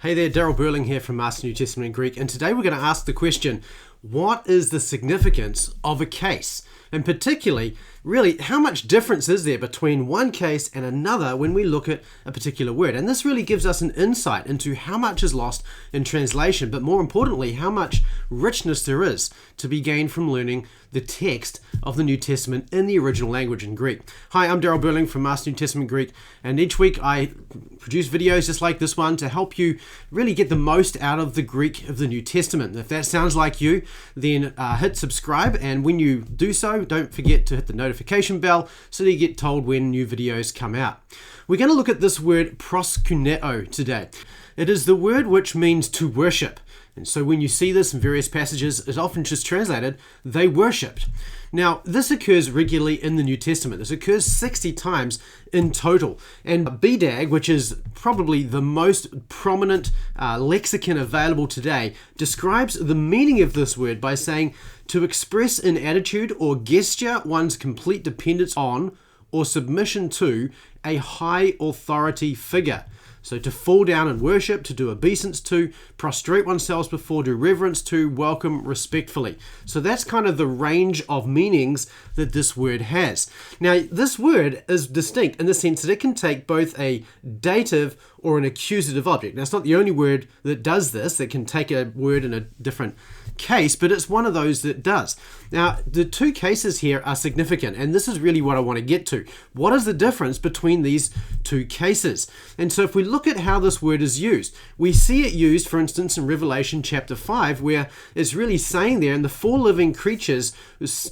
Hey there, Daryl Burling here from Master New Testament in Greek, and today we're going to ask the question, what is the significance of a case? And particularly, really, how much difference is there between one case and another when we look at a particular word? And this really gives us an insight into how much is lost in translation, but more importantly, how much richness there is to be gained from learning the text of the New Testament in the original language in Greek. Hi, I'm Daryl Burling from Master New Testament Greek, and each week I produce videos just like this one to help you really get the most out of the Greek of the New Testament. If that sounds like you, then hit subscribe, and when you do so, don't forget to hit the notification bell so that you get told when new videos come out. We're going to look at this word proskyneo today. It is the word which means to worship. And so when you see this in various passages, it's often just translated, they worshipped. Now, this occurs regularly in the New Testament. This occurs 60 times in total. And BDAG, which is probably the most prominent lexicon available today, describes the meaning of this word by saying to express in attitude or gesture one's complete dependence on or submission to a high authority figure. So to fall down and worship, to do obeisance to, prostrate oneself before, do reverence to, welcome respectfully. So that's kind of the range of meanings that this word has. Now, this word is distinct in the sense that it can take both a dative or an accusative object. Now, it's not the only word that does this, that can take a word in a different case, but it's one of those that does. Now, the two cases here are significant, and this is really what I want to get to. What is the difference between these two cases? And so if we look at how this word is used, we see it used, for instance, in Revelation chapter 5, where it's really saying there, and the four living creatures,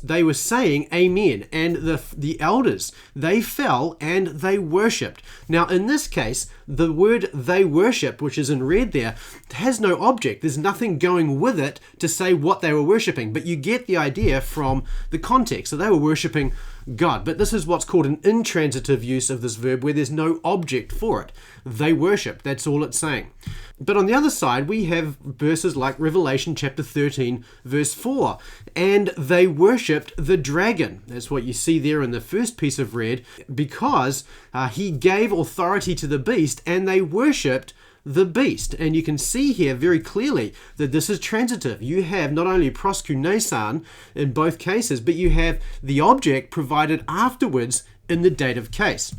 they were saying amen, and the elders, they fell and they worshipped. Now, in this case, the word they worship, which is in red there, has no object. There's nothing going with it to say what they were worshipping, but you get the idea from the context. So they were worshipping God, but this is what's called an intransitive use of this verb where there's no object for it. They worship, that's all it's saying. But on the other side, we have verses like Revelation chapter 13, verse 4, and they worshipped the dragon. That's what you see there in the first piece of red, because he gave authority to the beast, and they worshipped the beast. And you can see here very clearly that this is transitive. You have not only proskyneo in both cases, but you have the object provided afterwards in the dative case.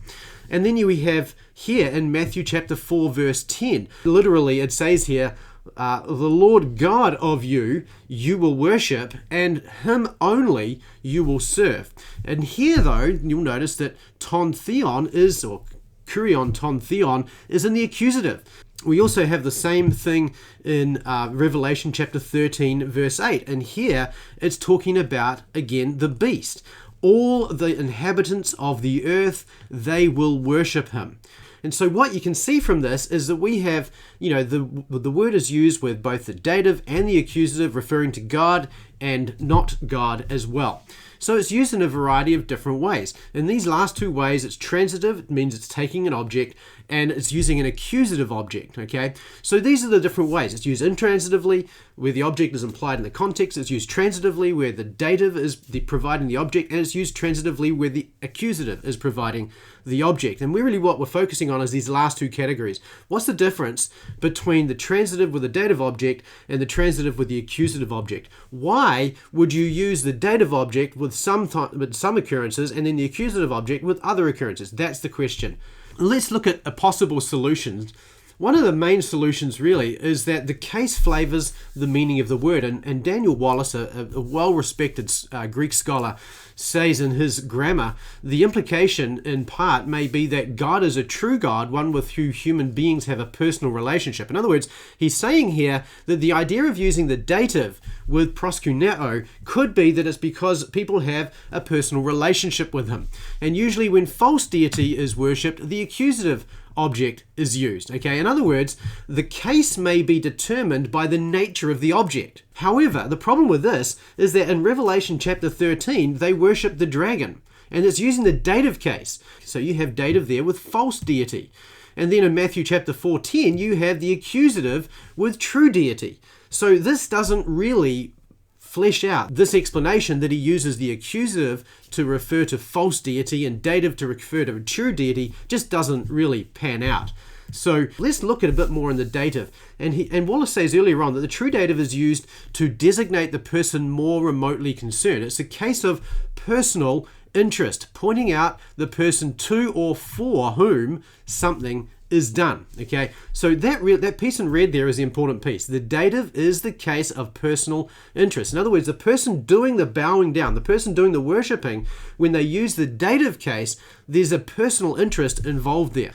And then we have here in Matthew chapter 4 verse 10, literally it says here, the Lord God of you will worship, and him only you will serve. And here though, you'll notice that ton theon is, or kurion ton theon, is in the accusative. We also have the same thing in Revelation chapter 13 verse 8, and here it's talking about, again, the beast. All the inhabitants of the earth, they will worship him. And so what you can see from this is that we have, the word is used with both the dative and the accusative, referring to God and not God as well. So it's used in a variety of different ways. In these last two ways, it's transitive, it means it's taking an object, and it's using an accusative object, okay? So these are the different ways. It's used intransitively, where the object is implied in the context. It's used transitively, where the dative is providing the object, and it's used transitively, where the accusative is providing the object. And really what we're focusing on is these last two categories. What's the difference between the transitive with the dative object and the transitive with the accusative object? Why would you use the dative object with some occurrences and then the accusative object with other occurrences? That's the question. Let's look at a possible solution. One of the main solutions really is that the case flavors the meaning of the word. And Daniel Wallace, a well-respected Greek scholar, says in his grammar, the implication in part may be that God is a true God, one with whom human beings have a personal relationship. In other words, he's saying here that the idea of using the dative with proskyneo could be that it's because people have a personal relationship with him. And usually when false deity is worshipped, the accusative object is used. Okay, in other words, the case may be determined by the nature of the object. However, the problem with this is that in Revelation chapter 13, they worship the dragon, and it's using the dative case. So you have dative there with false deity. And then in Matthew chapter 4:10, you have the accusative with true deity. So this doesn't really flesh out this explanation that he uses the accusative to refer to false deity and dative to refer to true deity just doesn't really pan out. So let's look at a bit more in the dative. And Wallace says earlier on that the true dative is used to designate the person more remotely concerned. It's a case of personal interest, pointing out the person to or for whom something is done. Okay, so that piece in red there is the important piece. The dative is the case of personal interest. In other words, the person doing the bowing down, the person doing the worshipping, when they use the dative case, there's a personal interest involved there.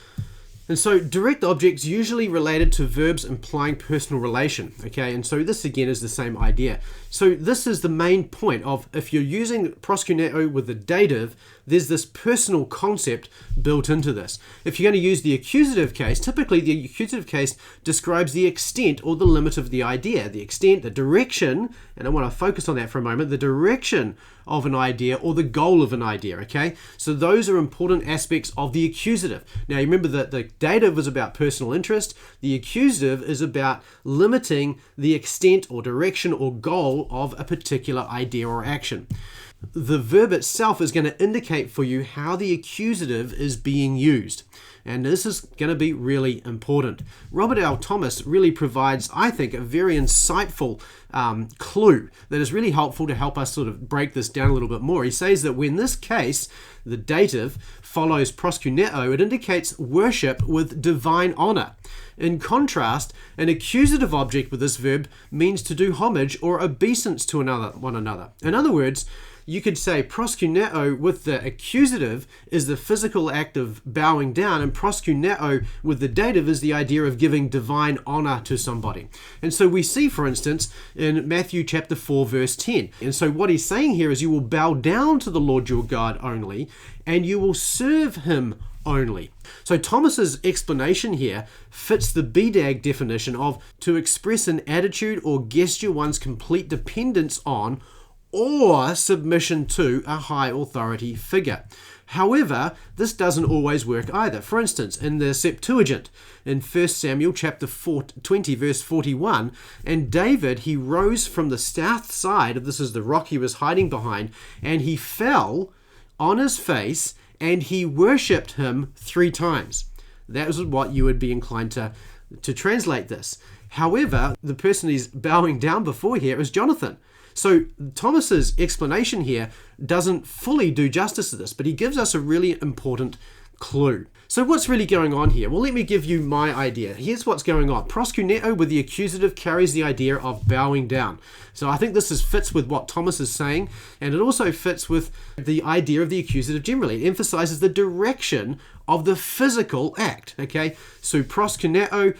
And so direct objects usually related to verbs implying personal relation, okay? And so this again is the same idea. So this is the main point of, if you're using proskyneo with the dative, there's this personal concept built into this. If you're going to use the accusative case, typically the accusative case describes the extent or the limit of the idea, the extent, the direction, and I want to focus on that for a moment, the direction of an idea or the goal of an idea, okay? So those are important aspects of the accusative. Now you remember that the dative is about personal interest, the accusative is about limiting the extent or direction or goal of a particular idea or action. The verb itself is going to indicate for you how the accusative is being used. And this is going to be really important. Robert L. Thomas really provides, I think, a very insightful clue that is really helpful to help us sort of break this down a little bit more. He says that when this case, the dative, follows proskyneo, it indicates worship with divine honor. In contrast, an accusative object with this verb means to do homage or obeisance to one another. In other words, you could say proskyneo with the accusative is the physical act of bowing down, and proskyneo with the dative is the idea of giving divine honor to somebody. And so we see, for instance, in Matthew chapter 4, verse 10. And so what he's saying here is you will bow down to the Lord your God only, and you will serve him only. So Thomas's explanation here fits the BDAG definition of to express an attitude or gesture one's complete dependence on or submission to a high authority figure. However, this doesn't always work either. For instance, in the Septuagint, in 1 Samuel chapter 20, verse 41, and David, he rose from the south side of, this is the rock he was hiding behind, and he fell on his face, and he worshipped him 3 times. That is what you would be inclined to translate this. However, the person he's bowing down before here is Jonathan. So Thomas's explanation here doesn't fully do justice to this, but he gives us a really important clue. So what's really going on here? Well, let me give you my idea. Here's what's going on. Proskyneo with the accusative carries the idea of bowing down. So I think this fits with what Thomas is saying, and it also fits with the idea of the accusative generally. It emphasizes the direction of the physical act, okay? So proskyneo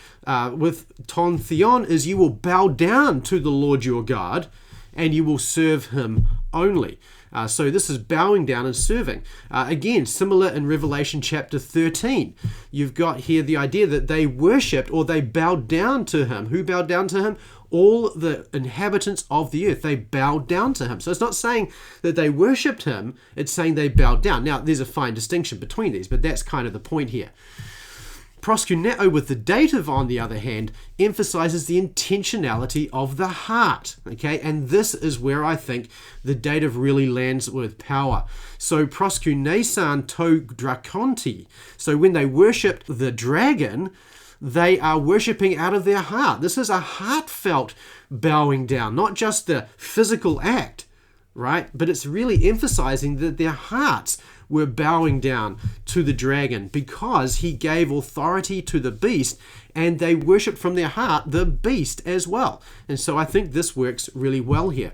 with ton theon is you will bow down to the Lord your God, and you will serve him only. So this is bowing down and serving. Again, similar in Revelation chapter 13. You've got here the idea that they worshipped or they bowed down to him. Who bowed down to him? All the inhabitants of the earth. They bowed down to him. So it's not saying that they worshipped him. It's saying they bowed down. Now, there's a fine distinction between these, but that's kind of the point here. Proskyneo with the dative, on the other hand, emphasizes the intentionality of the heart, okay? And this is where I think the dative really lands with power. So proskynesan to drakonti. So when they worship the dragon, they are worshiping out of their heart. This is a heartfelt bowing down, not just the physical act, right? But it's really emphasizing that their hearts were bowing down to the dragon because he gave authority to the beast, and they worshiped from their heart the beast as well. And so I think this works really well here.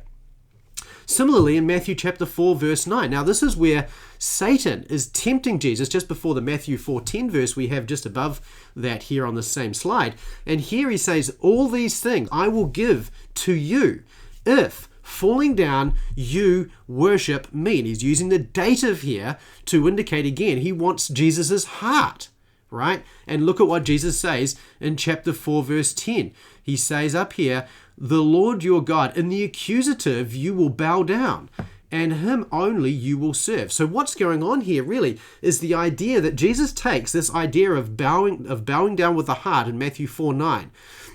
Similarly, in Matthew chapter 4, verse 9. Now, this is where Satan is tempting Jesus just before the Matthew 4:10 verse we have just above that here on the same slide. And here he says, all these things I will give to you if falling down, you worship me. And he's using the dative here to indicate again, he wants Jesus's heart, right? And look at what Jesus says in chapter 4, verse 10. He says up here, the Lord your God, in the accusative, you will bow down, and him only you will serve. So what's going on here really is the idea that Jesus takes this idea of bowing down with the heart in Matthew 4:9,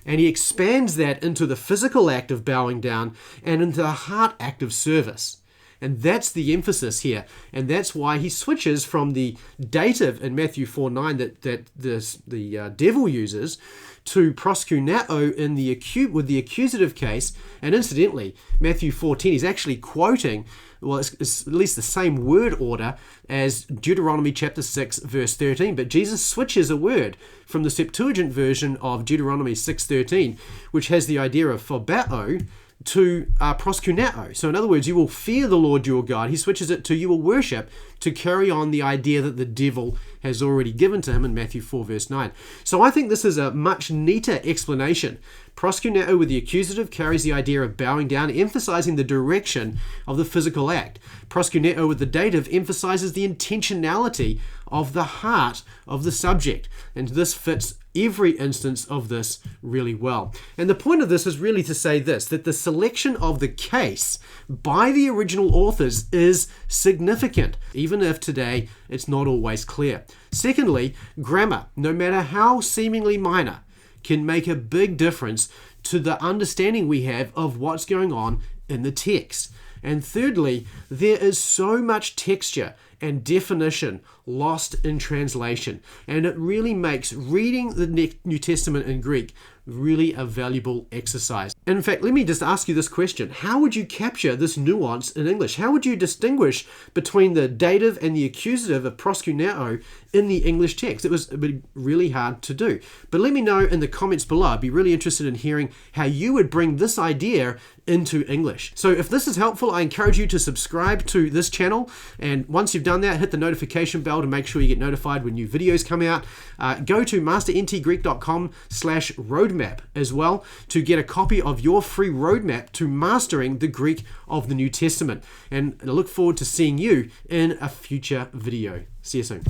and he expands that into the physical act of bowing down and into the heart act of service. And that's the emphasis here. And that's why he switches from the dative in Matthew 4:9 that the devil uses to proskyneo in with the accusative case. And incidentally, Matthew 4:10 is actually quoting, well, it's at least the same word order as Deuteronomy chapter 6, verse 13. But Jesus switches a word from the Septuagint version of Deuteronomy 6:13, which has the idea of phobeo, to proskyneo. So in other words, you will fear the Lord your God. He switches it to you will worship, to carry on the idea that the devil has already given to him in Matthew 4 verse 9. So I think this is a much neater explanation. Proskyneo with the accusative carries the idea of bowing down, emphasizing the direction of the physical act. Proskyneo with the dative emphasizes the intentionality of the heart of the subject. And this fits every instance of this really well. And the point of this is really to say this, that the selection of the case by the original authors is significant, even if today it's not always clear. Secondly, grammar, no matter how seemingly minor, can make a big difference to the understanding we have of what's going on in the text. And thirdly, there is so much texture and definition lost in translation, and it really makes reading the New Testament in Greek really a valuable exercise. And in fact, let me just ask you this question. How would you capture this nuance in English? How would you distinguish between the dative and the accusative of proskyneo in the English text? It would be really hard to do. But let me know in the comments below. I'd be really interested in hearing how you would bring this idea into English. So if this is helpful, I encourage you to subscribe to this channel. And once you've done that, hit the notification bell to make sure you get notified when new videos come out. Go to masterntgreek.com/roadmap as well to get a copy of your free roadmap to mastering the Greek of the New Testament. And I look forward to seeing you in a future video. See you soon.